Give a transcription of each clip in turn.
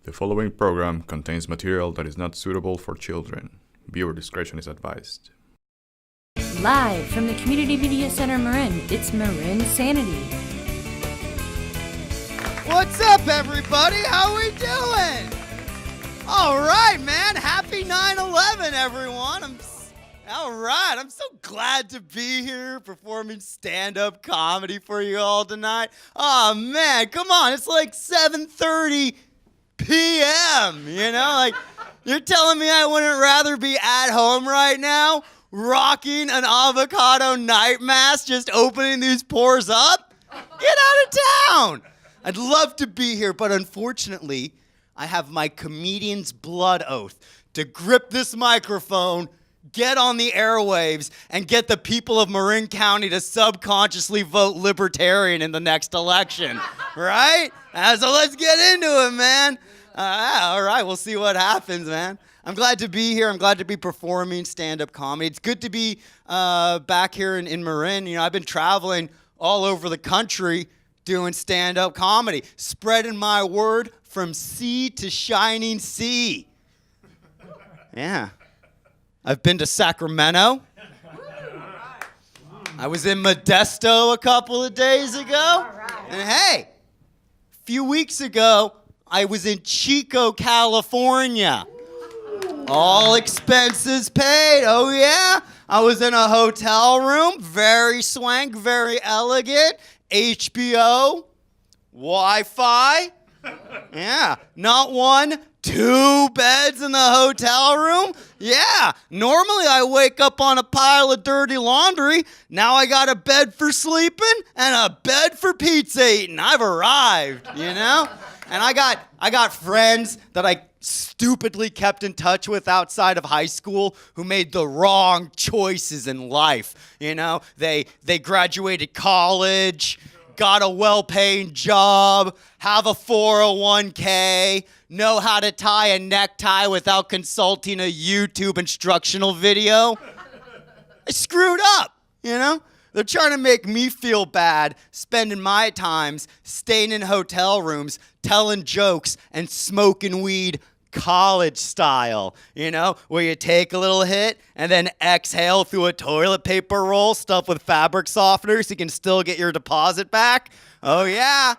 The following program contains material that is not suitable for children. Viewer discretion is advised. Live from the Community Media Center Marin, it's marINSANITY. What's up, everybody? How we doing? All right, man. Happy 9/11, everyone. I'm so glad to be here performing stand-up comedy for you all tonight. Oh, man, come on. It's like 7:30 p.m., you know? Like, you're telling me I wouldn't rather be at home right now, rocking an avocado night mask, just opening these pores up? Get out of town. I'd love to be here, but unfortunately, I have my comedian's blood oath to grip this microphone, get on the airwaves, and get the people of Marin County to subconsciously vote Libertarian in the next election, right? So let's get into it, man. All right, we'll see what happens, man. I'm glad to be here. I'm glad to be performing stand-up comedy. It's good to be back here in Marin. You know, I've been traveling all over the country doing stand-up comedy, spreading my word from sea to shining sea. Yeah. I've been to Sacramento. I was in Modesto a couple of days ago. And hey, a few weeks ago, I was in Chico, California. All expenses paid. Oh, yeah. I was in a hotel room. Very swank, very elegant. HBO. Wi-Fi. Yeah. Not one, 2 beds in the hotel room. Yeah. Normally I wake up on a pile of dirty laundry. Now I got a bed for sleeping and a bed for pizza eating. I've arrived, you know? And I got friends that I stupidly kept in touch with outside of high school who made the wrong choices in life. You know, they graduated college, got a well-paying job, have a 401k, know how to tie a necktie without consulting a YouTube instructional video. I screwed up, you know? They're trying to make me feel bad, spending my times staying in hotel rooms, telling jokes, and smoking weed college style, you know, where you take a little hit and then exhale through a toilet paper roll stuffed with fabric softener so you can still get your deposit back. Oh, yeah.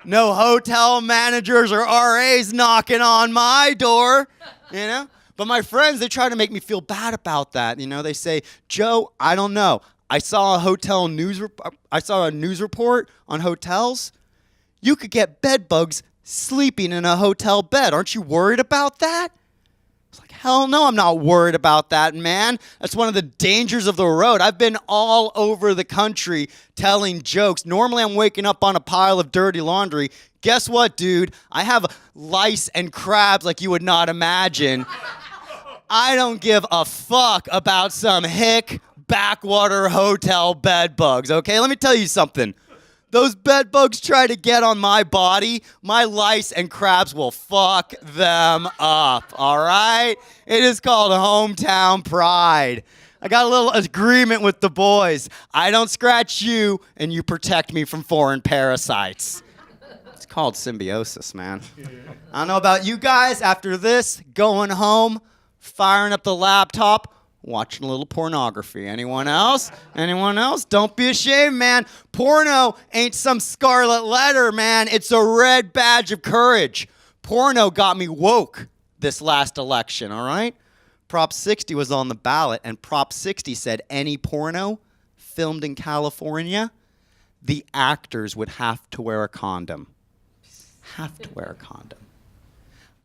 No hotel managers or RAs knocking on my door, you know. But my friends, they try to make me feel bad about that. You know, they say, Joe, I don't know. I saw a news report on hotels. You could get bed bugs sleeping in a hotel bed. Aren't you worried about that? It's like, hell no, I'm not worried about that, man. That's one of the dangers of the road. I've been all over the country telling jokes. Normally I'm waking up on a pile of dirty laundry. Guess what, dude? I have lice and crabs like you would not imagine. I don't give a fuck about some hick backwater hotel bed bugs, okay? Let me tell you something. Those bed bugs try to get on my body, my lice and crabs will fuck them up, all right? It is called hometown pride. I got a little agreement with the boys. I don't scratch you, and you protect me from foreign parasites. It's called symbiosis, man. I don't know about you guys. After this, going home, firing up the laptop, watching a little pornography. Anyone else? Anyone else? Don't be ashamed, man. Porno ain't some scarlet letter, man. It's a red badge of courage. Porno got me woke this last election, all right? Prop 60 was on the ballot, and Prop 60 said any porno filmed in California, the actors would have to wear a condom. Have to wear a condom.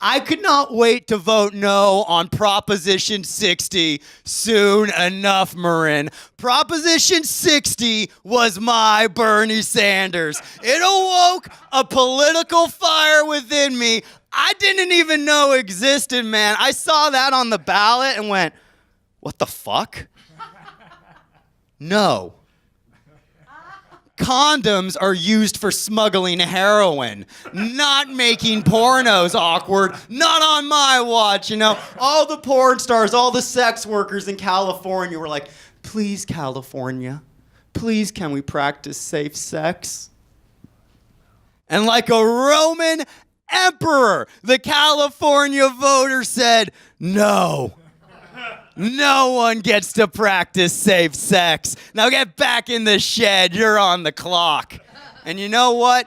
I could not wait to vote no on Proposition 60 soon enough, Marin. Proposition 60 was my Bernie Sanders. It awoke a political fire within me I didn't even know existed, man. I saw that on the ballot and went, what the fuck? No. Condoms are used for smuggling heroin, not making pornos awkward, not on my watch, you know. All the porn stars, all the sex workers in California were like, please, California, please can we practice safe sex? And like a Roman emperor. The California voter said, no. No one gets to practice safe sex. Now get back in the shed. You're on the clock. And you know what?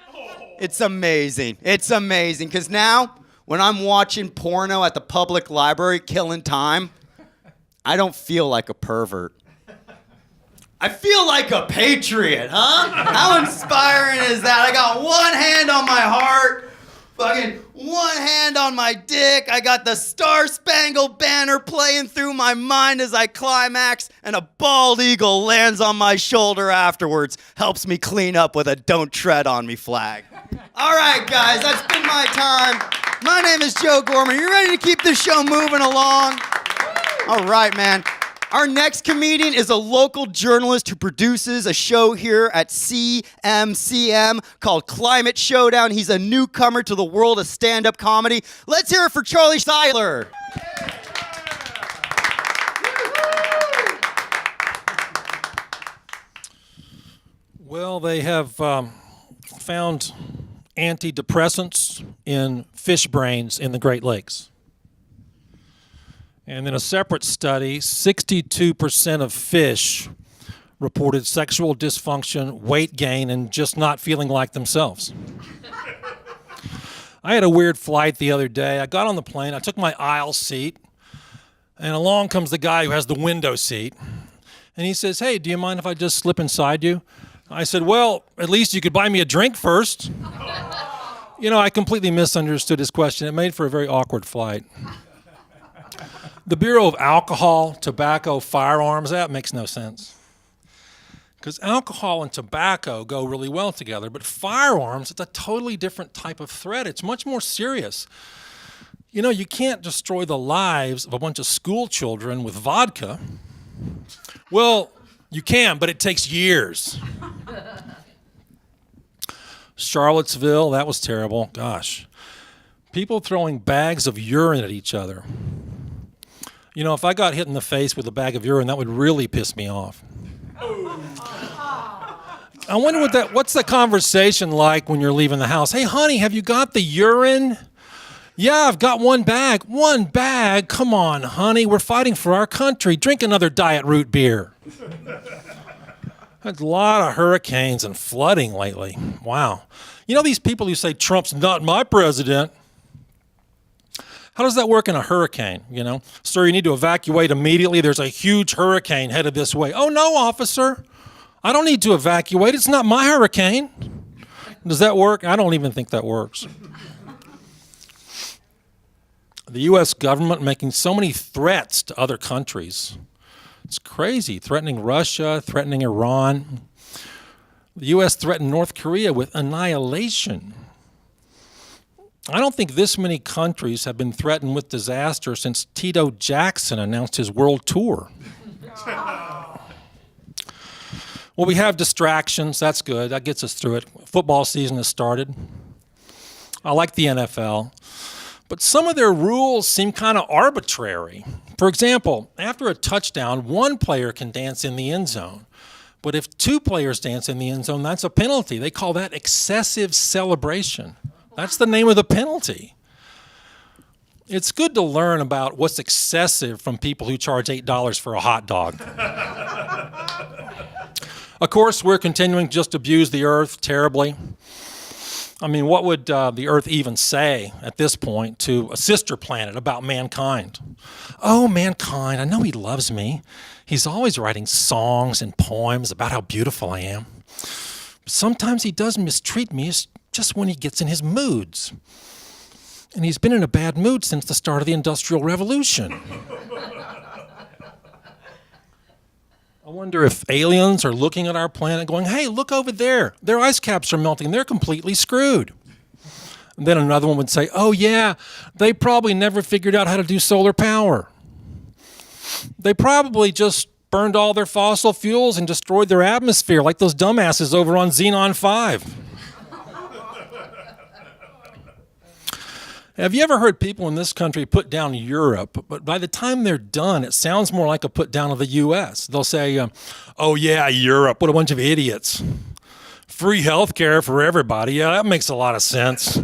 It's amazing. It's amazing. Because now, when I'm watching porno at the public library, killing time, I don't feel like a pervert. I feel like a patriot, huh? How inspiring is that? I got one hand on my heart, fucking one hand on my dick. I got the Star-Spangled Banner playing through my mind as I climax, and a bald eagle lands on my shoulder afterwards. Helps me clean up with a "Don't Tread on Me" flag. All right, guys, that's been my time. My name is Joe Gorman. You ready to keep this show moving along? All right, man. Our next comedian is a local journalist who produces a show here at CMCM called Climate Showdown. He's a newcomer to the world of stand-up comedy. Let's hear it for Charlie Siler. Well, they have found antidepressants in fish brains in the Great Lakes. And in a separate study, 62% of fish reported sexual dysfunction, weight gain, and just not feeling like themselves. I had a weird flight the other day. I got on the plane, I took my aisle seat, and along comes the guy who has the window seat. And he says, "Hey, do you mind if I just slip inside you?" I said, "Well, at least you could buy me a drink first." You know, I completely misunderstood his question. It made for a very awkward flight. The Bureau of Alcohol, Tobacco, Firearms, that makes no sense. Because alcohol and tobacco go really well together, but firearms, it's a totally different type of threat. It's much more serious. You know, you can't destroy the lives of a bunch of school children with vodka. Well, you can, but it takes years. Charlottesville, that was terrible. Gosh. People throwing bags of urine at each other. You know, if I got hit in the face with a bag of urine, that would really piss me off. I wonder what's the conversation like when you're leaving the house? "Hey, honey, have you got the urine?" "Yeah, I've got one bag." "One bag? Come on, honey, we're fighting for our country. Drink another Diet Root beer." There's a lot of hurricanes and flooding lately. Wow. You know these people who say Trump's not my president? How does that work in a hurricane, you know? "Sir, you need to evacuate immediately. There's a huge hurricane headed this way." "Oh, no, officer. I don't need to evacuate. It's not my hurricane." Does that work? I don't even think that works. The U.S. government making so many threats to other countries. It's crazy. Threatening Russia, threatening Iran. The U.S. threatened North Korea with annihilation. I don't think this many countries have been threatened with disaster since Tito Jackson announced his world tour. Well, we have distractions. That's good. That gets us through it. Football season has started. I like the NFL. But some of their rules seem kind of arbitrary. For example, after a touchdown, one player can dance in the end zone. But if two players dance in the end zone, that's a penalty. They call that excessive celebration. That's the name of the penalty. It's good to learn about what's excessive from people who charge $8 for a hot dog. Of course, we're continuing to just abuse the earth terribly. I mean, what would the earth even say at this point to a sister planet about mankind? "Oh, mankind, I know he loves me. He's always writing songs and poems about how beautiful I am. Sometimes he does mistreat me just when he gets in his moods. And he's been in a bad mood since the start of the Industrial Revolution." I wonder if aliens are looking at our planet going, "Hey, look over there. Their ice caps are melting. They're completely screwed." And then another one would say, "Oh yeah, they probably never figured out how to do solar power. They probably just burned all their fossil fuels and destroyed their atmosphere like those dumbasses over on Xenon 5. Have you ever heard people in this country put down Europe, but by the time they're done, it sounds more like a put down of the U.S. They'll say, "Oh yeah, Europe, what a bunch of idiots. Free health care for everybody. Yeah, that makes a lot of sense."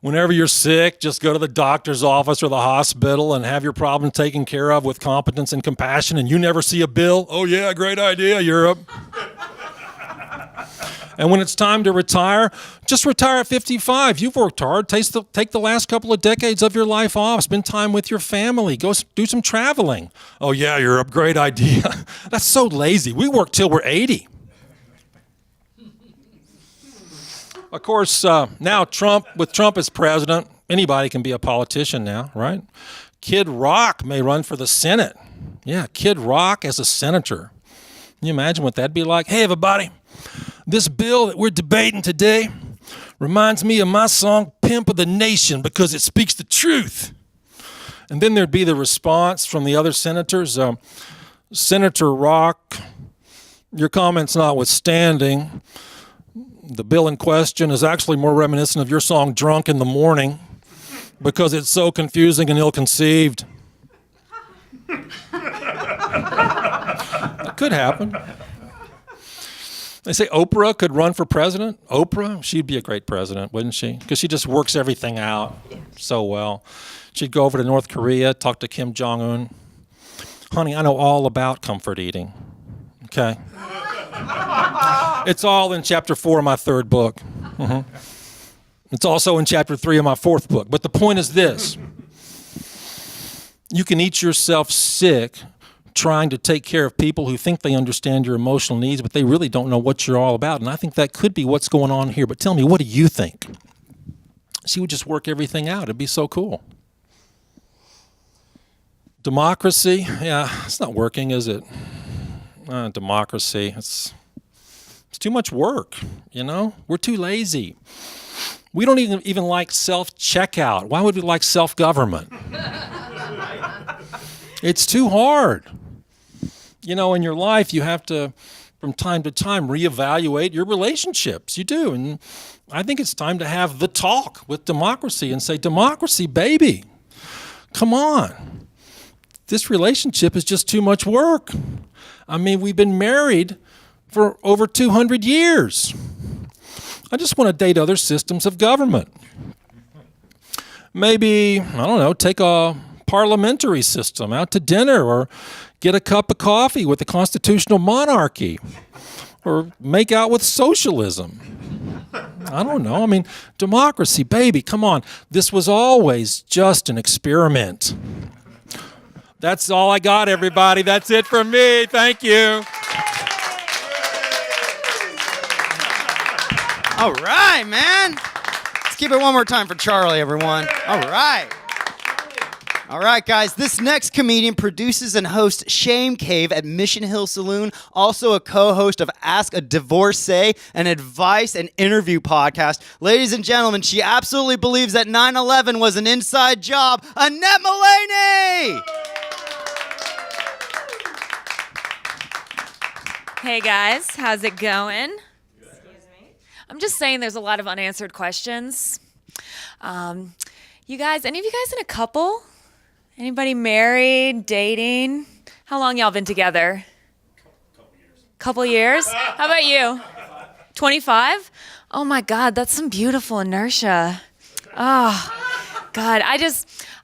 Whenever you're sick, just go to the doctor's office or the hospital and have your problem taken care of with competence and compassion, and you never see a bill. Oh yeah, great idea, Europe. And when it's time to retire, just retire at 55. You've worked hard. Take the last couple of decades of your life off. Spend time with your family. Go do some traveling. Oh yeah, Europe, great idea. That's so lazy. We work till we're 80. Of course, now with Trump as president, anybody can be a politician now, right? Kid Rock may run for the Senate. Yeah, Kid Rock as a senator. Can you imagine what that'd be like? Hey, everybody. This bill that we're debating today reminds me of my song, Pimp of the Nation, because it speaks the truth. And then there'd be the response from the other senators. Senator Rock, your comments notwithstanding, the bill in question is actually more reminiscent of your song, Drunk in the Morning, because it's so confusing and ill-conceived. It could happen. They say Oprah could run for president. Oprah, she'd be a great president, wouldn't she? Because she just works everything out so well. She'd go over to North Korea, talk to Kim Jong-un. Honey, I know all about comfort eating. Okay? It's all in chapter 4 of my 3rd book. Mm-hmm. It's also in chapter 3 of my 4th book. But the point is this. You can eat yourself sick trying to take care of people who think they understand your emotional needs, but they really don't know what you're all about. And I think that could be what's going on here. But tell me, what do you think? She would just work everything out. It'd be so cool. Democracy, yeah, it's not working, is it? Democracy, it's too much work, you know? We're too lazy. We don't even like self-checkout. Why would we like self-government? It's too hard. You know, in your life, you have to, from time to time, reevaluate your relationships. You do. And I think it's time to have the talk with democracy and say, democracy, baby, come on. This relationship is just too much work. I mean, we've been married for over 200 years. I just want to date other systems of government. Maybe, I don't know, take a parliamentary system out to dinner, or get a cup of coffee with the constitutional monarchy, or make out with socialism. I don't know. I mean, democracy, baby, come on. This was always just an experiment. That's all I got, everybody. That's it from me. Thank you. All right, man. Let's keep it one more time for Charlie, everyone. All right. All right, guys, this next comedian produces and hosts Shame Cave at Mission Hill Saloon, also a co-host of Ask a Divorcee, an advice and interview podcast. Ladies and gentlemen, she absolutely believes that 9/11 was an inside job, Annette Mullaney! Hey guys, how's it going? Excuse me. I'm just saying there's a lot of unanswered questions. You guys, any of you guys in a couple? Anybody married, dating? How long y'all been together? Couple years. How about you? 25? Oh my God, that's some beautiful inertia. Oh, God,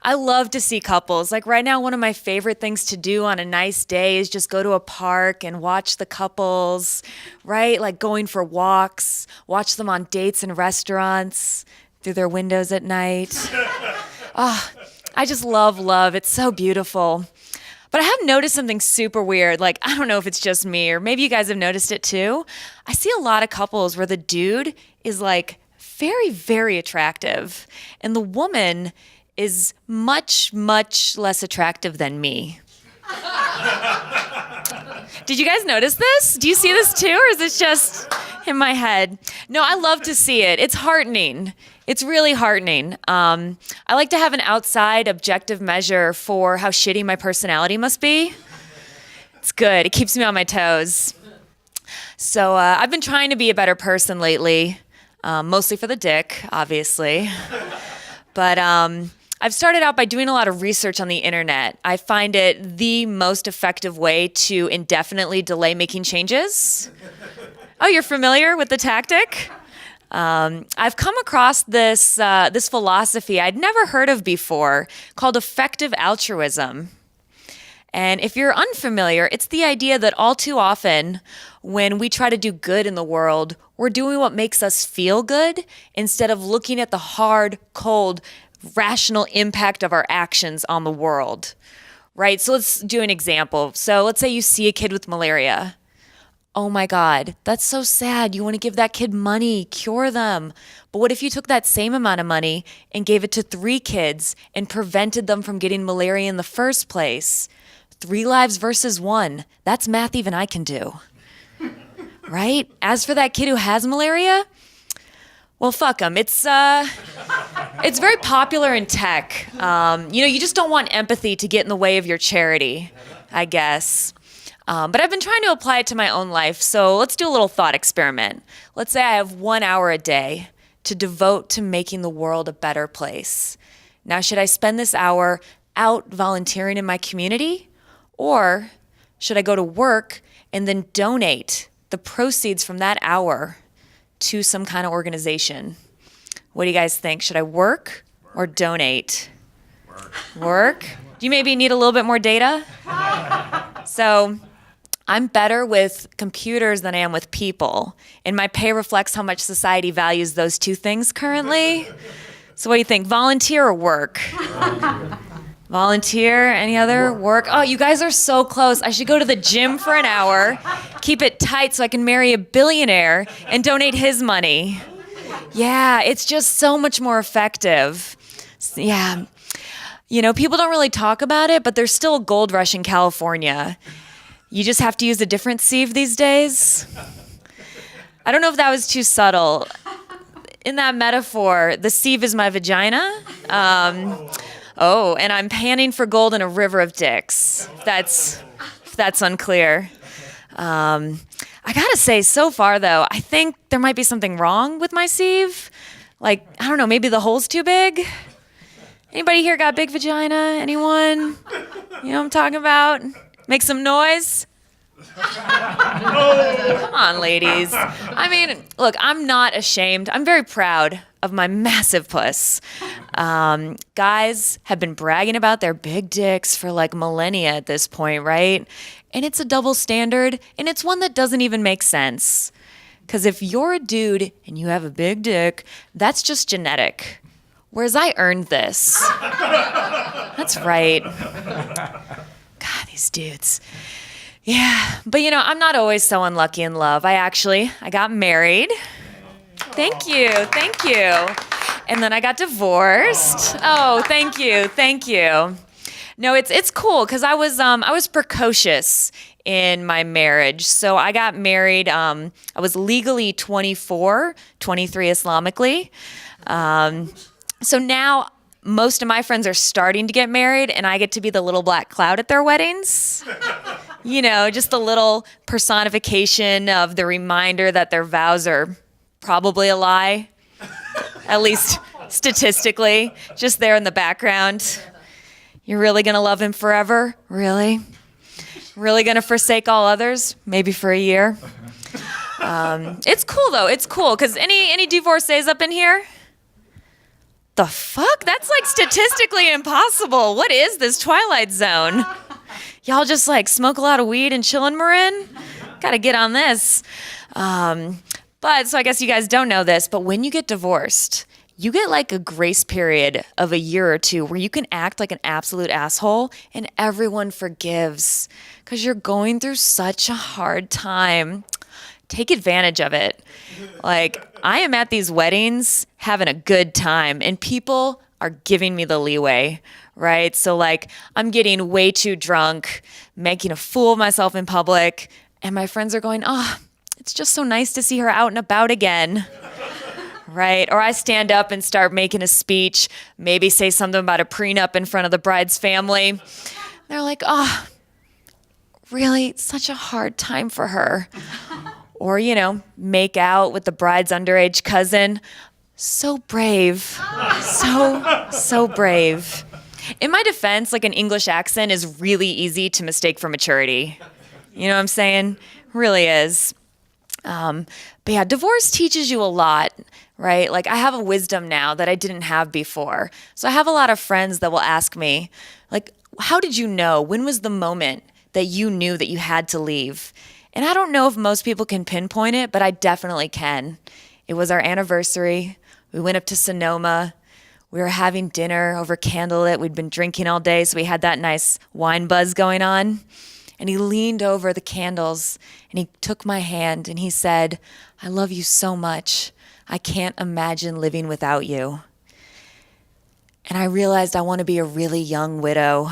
I love to see couples. Like right now, one of my favorite things to do on a nice day is just go to a park and watch the couples, right? Like going for walks, watch them on dates in restaurants, through their windows at night. Oh, I just love love. It's so beautiful. But I have noticed something super weird. Like, I don't know if it's just me, or maybe you guys have noticed it too. I see a lot of couples where the dude is like very, very attractive, and the woman is much, much less attractive than me. Did you guys notice this? Do you see this too, or is this just in my head? No, I love to see it. It's heartening. It's really heartening. I like to have an outside objective measure for how shitty my personality must be. It's good. It keeps me on my toes. So I've been trying to be a better person lately, mostly for the dick, obviously. But I've started out by doing a lot of research on the internet. I find it the most effective way to indefinitely delay making changes. Oh, you're familiar with the tactic? I've come across this philosophy I'd never heard of before called effective altruism. And if you're unfamiliar, it's the idea that all too often when we try to do good in the world, we're doing what makes us feel good instead of looking at the hard, cold, rational impact of our actions on the world, right? So let's do an example. So let's say you see a kid with malaria. Oh my God, that's so sad. You want to give that kid money, cure them. But what if you took that same amount of money and gave it to 3 kids and prevented them from getting malaria in the first place? 3 lives versus 1. That's math even I can do. Right? As for that kid who has malaria, well, fuck them. It's very popular in tech. You just don't want empathy to get in the way of your charity, I guess. But I've been trying to apply it to my own life, so let's do a little thought experiment. Let's say I have 1 hour a day to devote to making the world a better place. Now, should I spend this hour out volunteering in my community? Or should I go to work and then donate the proceeds from that hour to some kind of organization? What do you guys think? Should I work or donate? Work? Do you maybe need a little bit more data? So I'm better with computers than I am with people, and my pay reflects how much society values those 2 things currently. So what do you think, volunteer or work? Volunteer, any other work? Oh, you guys are so close. I should go to the gym for an hour, keep it tight so I can marry a billionaire and donate his money. Yeah, it's just so much more effective. Yeah. People don't really talk about it, but there's still a gold rush in California. You just have to use a different sieve these days. I don't know if that was too subtle. In that metaphor, the sieve is my vagina. And I'm panning for gold in a river of dicks. If that's unclear. I gotta say, so far though, I think there might be something wrong with my sieve. Like, I don't know, maybe the hole's too big? Anybody here got big vagina? Anyone? You know what I'm talking about? Make some noise. Come on, ladies. I mean, look, I'm not ashamed. I'm very proud of my massive puss. Guys have been bragging about their big dicks for like millennia at this point, right? And it's a double standard, and it's one that doesn't even make sense. Because if you're a dude and you have a big dick, that's just genetic. Whereas I earned this. That's right. God, these dudes. Yeah, but I'm not always so unlucky in love. I got married. Thank you. And then I got divorced. Oh, thank you. No, it's cool because I was precocious in my marriage. So I got married, I was legally 24, 23 Islamically. So now most of my friends are starting to get married, and I get to be the little black cloud at their weddings. Just a little personification of the reminder that their vows are probably a lie, at least statistically, just there in the background. You're really gonna love him forever? Really? Really gonna forsake all others? Maybe for a year? It's cool though, it's cool, because any divorcees up in here? The fuck? That's like statistically impossible. What is this Twilight Zone? Y'all just like smoke a lot of weed and chill in Marin? Gotta get on this. But so I guess you guys don't know this, but when you get divorced, you get like a grace period of a year or 2 where you can act like an absolute asshole and everyone forgives because you're going through such a hard time. Take advantage of it. Like, I am at these weddings having a good time and people are giving me the leeway, right? So like, I'm getting way too drunk, making a fool of myself in public, and my friends are going, oh, it's just so nice to see her out and about again, right? Or I stand up and start making a speech, maybe say something about a prenup in front of the bride's family. They're like, oh, really? It's such a hard time for her. Or, make out with the bride's underage cousin. So brave. So brave. In my defense, like an English accent is really easy to mistake for maturity. You know what I'm saying? Really is. But yeah, divorce teaches you a lot. right? Like I have a wisdom now that I didn't have before. So I have a lot of friends that will ask me, like, how did you know? When was the moment that you knew that you had to leave? And I don't know if most people can pinpoint it, but I definitely can. It was our anniversary. We went up to Sonoma. We were having dinner over candlelit. We'd been drinking all day, so we had that nice wine buzz going on. And he leaned over the candles and he took my hand and he said, I love you so much. I can't imagine living without you. And I realized I want to be a really young widow.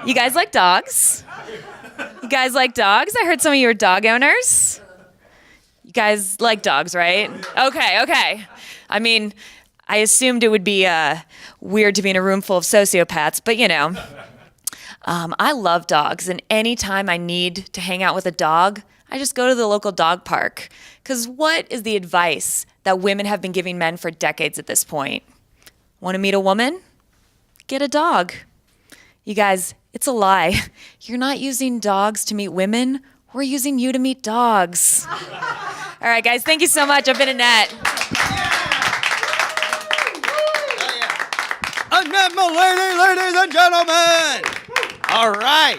You guys like dogs? You guys like dogs? I heard some of you are dog owners. You guys like dogs, right? Okay. I mean, I assumed it would be weird to be in a room full of sociopaths, but you know. I love dogs, and anytime I need to hang out with a dog, I just go to the local dog park. Because what is the advice that women have been giving men for decades at this point? Want to meet a woman? Get a dog. You guys, it's a lie. You're not using dogs to meet women. We're using you to meet dogs. All right, guys, thank you so much. I've been Annette. Annette Mullaney, ladies and gentlemen. All right,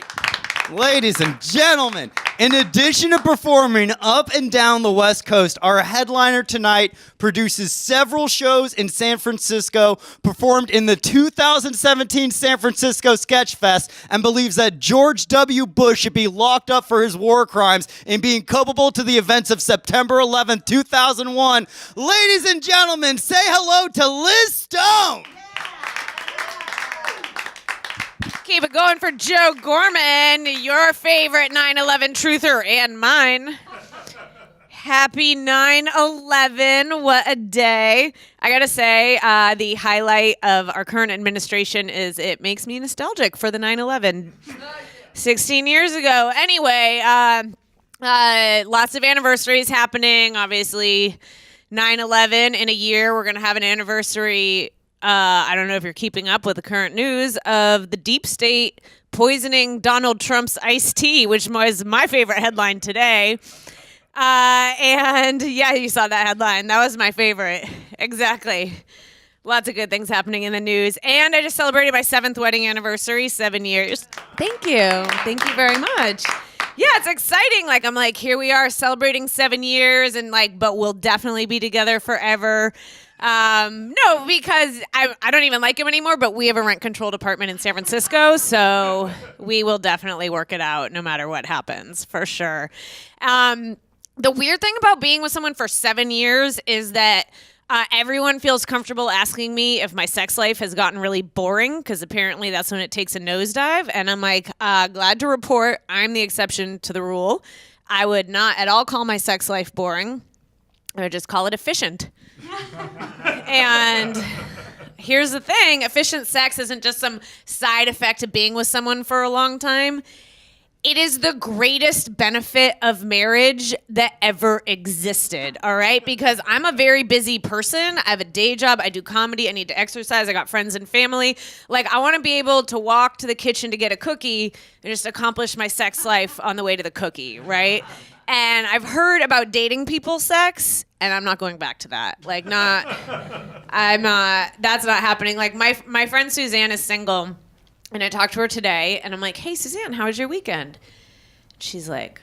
ladies and gentlemen, in addition to performing up and down the West Coast, our headliner tonight produces several shows in San Francisco, performed in the 2017 San Francisco Sketch Fest, and believes that George W. Bush should be locked up for his war crimes in being culpable to the events of September 11, 2001. Ladies and gentlemen, say hello to Liz Stone. Keep it going for Joe Gorman, your favorite 9/11 truther and mine. Happy 9/11, what a day. I gotta say, the highlight of our current administration is it makes me nostalgic for the 9/11. 16 years ago. Anyway, lots of anniversaries happening. Obviously, 9/11 in a year. We're gonna have an anniversary. I don't know if you're keeping up with the current news of the deep state poisoning Donald Trump's iced tea, which was my favorite headline today. And yeah, you saw that headline. That was my favorite. Exactly. Lots of good things happening in the news. And I just celebrated my 7th wedding anniversary, 7 years. Thank you. Thank you very much. Yeah, it's exciting. Like, I'm like, here we are celebrating 7 years and like, but we'll definitely be together forever. No, because I don't even like him anymore, but we have a rent-controlled apartment in San Francisco, so we will definitely work it out no matter what happens, for sure. The weird thing about being with someone for 7 years is that everyone feels comfortable asking me if my sex life has gotten really boring, because apparently that's when it takes a nosedive, and I'm like, glad to report I'm the exception to the rule. I would not at all call my sex life boring. I would just call it efficient. And here's the thing, efficient sex isn't just some side effect of being with someone for a long time. It is the greatest benefit of marriage that ever existed, all right? Because I'm a very busy person. I have a day job. I do comedy. I need to exercise. I got friends and family. Like, I want to be able to walk to the kitchen to get a cookie and just accomplish my sex life on the way to the cookie, right? And I've heard about dating people's sex, and I'm not going back to that. Like, that's not happening. Like, my friend Suzanne is single, and I talked to her today, and I'm like, hey, Suzanne, how was your weekend? She's like,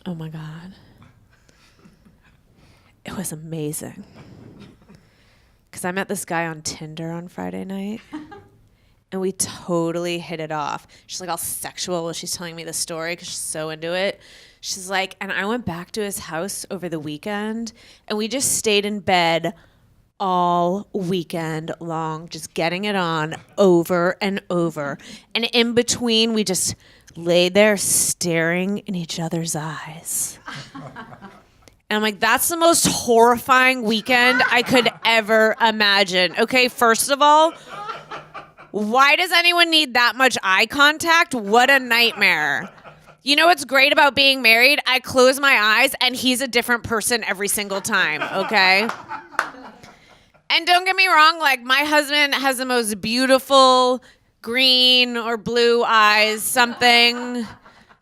oh, my God. It was amazing. Because I met this guy on Tinder on Friday night, and we totally hit it off. She's like all sexual while she's telling me the story because she's so into it. She's like, and I went back to his house over the weekend, and we just stayed in bed all weekend long, just getting it on over and over. And in between, we just lay there staring in each other's eyes. And I'm like, that's the most horrifying weekend I could ever imagine. Okay, first of all, why does anyone need that much eye contact? What a nightmare. You know what's great about being married? I close my eyes and he's a different person every single time, okay? And don't get me wrong, like my husband has the most beautiful green or blue eyes, something.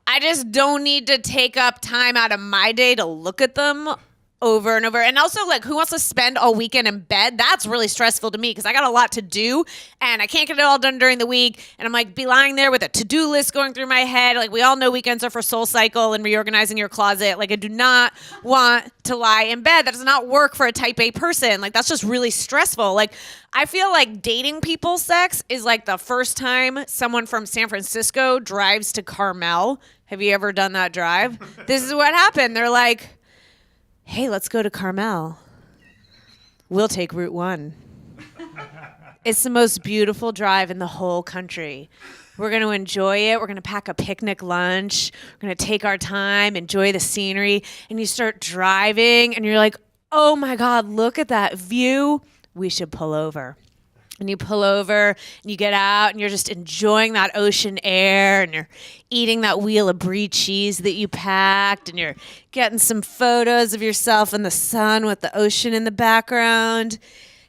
I just don't need to take up time out of my day to look at them over and over. And also, like, who wants to spend all weekend in bed? That's really stressful to me because I got a lot to do and I can't get it all done during the week. And I'm like, be lying there with a to-do list going through my head. Like, we all know weekends are for Soul Cycle and reorganizing your closet. Like, I do not want to lie in bed. That does not work for a type A person. Like, that's just really stressful. Like, I feel like dating people sex is like the first time someone from San Francisco drives to Carmel. Have you ever done that drive? This is what happened. They're like, hey, let's go to Carmel. We'll take Route 1. It's the most beautiful drive in the whole country. We're going to enjoy it. We're going to pack a picnic lunch. We're going to take our time, enjoy the scenery. And you start driving, and you're like, oh, my God, look at that view. We should pull over. And you pull over, and you get out, and you're just enjoying that ocean air, and you're eating that wheel of brie cheese that you packed, and you're getting some photos of yourself in the sun with the ocean in the background.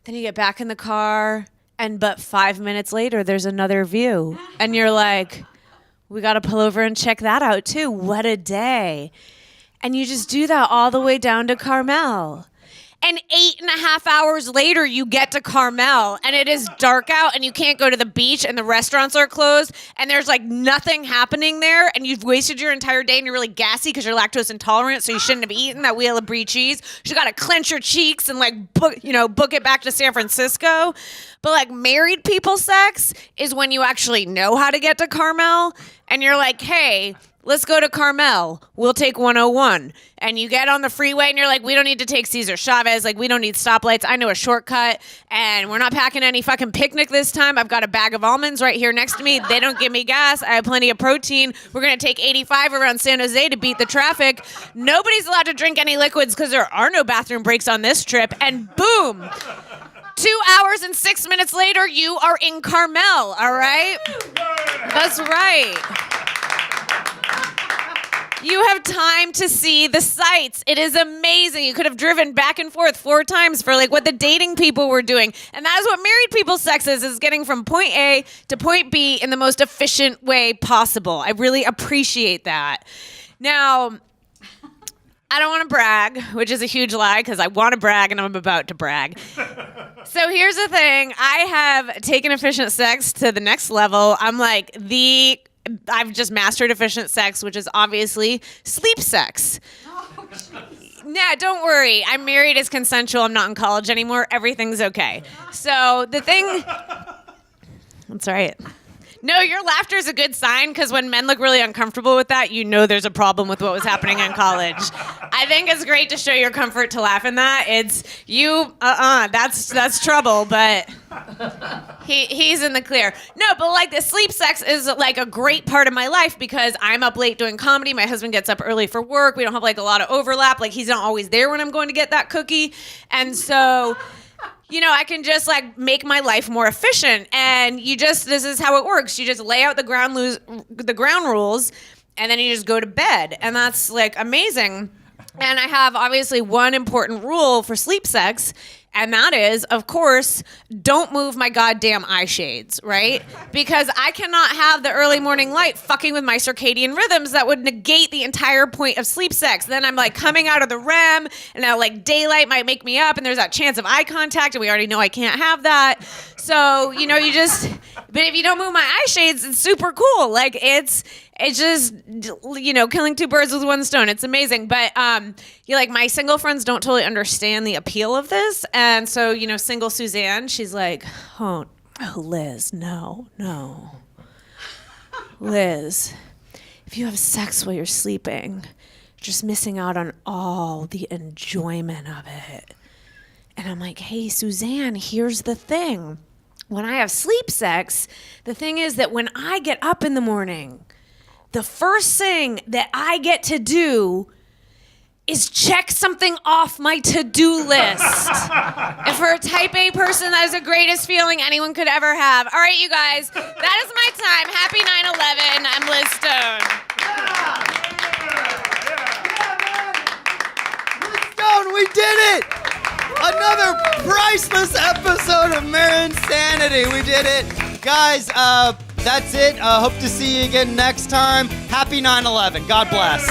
Then you get back in the car, and but 5 minutes later, there's another view. And you're like, we got to pull over and check that out, too. What a day. And you just do that all the way down to Carmel. And 8.5 hours later, you get to Carmel, and it is dark out, and you can't go to the beach, and the restaurants are closed, and there's like nothing happening there, and you've wasted your entire day, and you're really gassy because you're lactose intolerant, so you shouldn't have eaten that wheel of brie cheese. You got to clench your cheeks and like book it back to San Francisco. But like married people sex is when you actually know how to get to Carmel, and you're like, hey, let's go to Carmel. We'll take 101. And you get on the freeway and you're like, we don't need to take Cesar Chavez. Like, we don't need stoplights. I know a shortcut. And we're not packing any fucking picnic this time. I've got a bag of almonds right here next to me. They don't give me gas. I have plenty of protein. We're going to take 85 around San Jose to beat the traffic. Nobody's allowed to drink any liquids because there are no bathroom breaks on this trip. And boom. 2 hours and 6 minutes later, you are in Carmel, all right? That's right. You have time to see the sights. It is amazing. You could have driven back and forth 4 times for like what the dating people were doing. And that is what married people sex is getting from point A to point B in the most efficient way possible. I really appreciate that. Now, I don't want to brag, which is a huge lie because I want to brag and I'm about to brag. So here's the thing. I have taken efficient sex to the next level. I'm like I've just mastered efficient sex, which is obviously sleep sex. Nah, don't worry. I'm married, it's consensual. I'm not in college anymore. Everything's okay. So the thing... That's right. No, your laughter is a good sign because when men look really uncomfortable with that, you know there's a problem with what was happening in college. I think it's great to show your comfort to laugh in that. It's you, that's trouble, but he's in the clear. No, but like the sleep sex is like a great part of my life because I'm up late doing comedy. My husband gets up early for work. We don't have like a lot of overlap. Like he's not always there when I'm going to get that cookie. And so... I can just like make my life more efficient, and this is how it works. You just lay out the ground rules, and then you just go to bed, and that's like amazing. And I have obviously one important rule for sleep sex, and that is, of course, don't move my goddamn eye shades, right? Because I cannot have the early morning light fucking with my circadian rhythms. That would negate the entire point of sleep sex. Then I'm like coming out of the REM, and now like daylight might make me up, and there's that chance of eye contact, and we already know I can't have that. So, but if you don't move my eye shades, it's super cool. Like it's just, killing 2 birds with 1 stone. It's amazing. But, my single friends don't totally understand the appeal of this. And so, single Suzanne, she's like, oh, Liz, no. Liz, if you have sex while you're sleeping, you're just missing out on all the enjoyment of it. And I'm like, hey, Suzanne, here's the thing. When I have sleep sex, the thing is that when I get up in the morning, the first thing that I get to do is check something off my to-do list. And for a type A person, that is the greatest feeling anyone could ever have. All right, you guys, that is my time. Happy 9/11. I'm Liz Stone. Liz Stone, we did it! Another priceless episode of marINSANITY. We did it. Guys, that's it. Hope to see you again next time. Happy 9/11. God bless.